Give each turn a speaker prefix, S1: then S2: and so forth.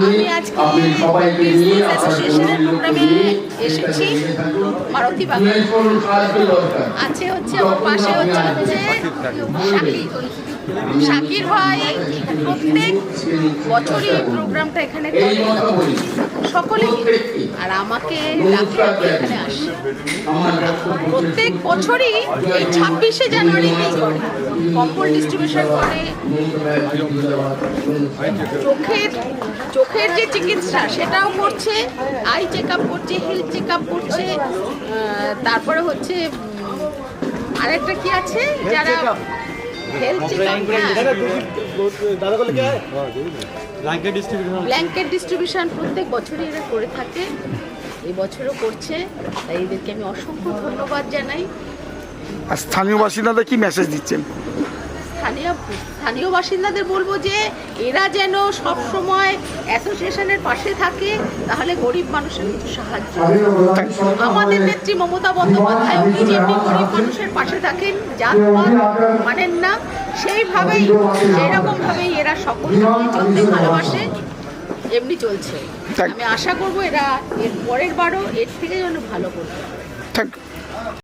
S1: আমি আজকে অ্যাসোসিয়েশনের প্রোগ্রামে এসেছি মারুতি বাগান আছে হচ্ছে আমার পাশে হচ্ছে শাকির ভাই প্রত্যেক বছরই এই প্রোগ্রামটা এখানে সকলে আর আমাকে এখানে আসে প্রত্যেক বছরই এই 26শে জানুয়ারিতেই করে কম্বল ডিস্ট্রিবিউশন করে চোখের যে চিকিৎসা সেটাও করছে আই চেক আপ করছে হেলথ চেক আপ করছে তারপরে হচ্ছে আরেকটা কি আছে যারা health check up blanket distribution প্রত্যেক বছরই এরা করে থাকে এই বছরও করছে তাই এদেরকে আমি অসংখ্য ধন্যবাদ জানাই।
S2: আর স্থানীয় বাসিন্দাদের কি মেসেজ দিচ্ছেন?
S1: স্থানীয় বাসিন্দাদের বলবো যে এরা যেন সব সময় অ্যাসোসিয়েশনের পাশে থাকে, তাহলে গরিব মানুষের কিছু সাহায্য। আমাদের নেত্রী মমতা বন্দ্যোপাধ্যায় উনি যেমনি গরিব মানুষের পাশে থাকেন, জাতপাত মানেন না, সেইরকমভাবেই এরা সকলকে চলতে ভালোবাসে, এমনি চলছে। আমি আশা করবো এরা এর পরের বারও এর থেকে যেন ভালো করবে।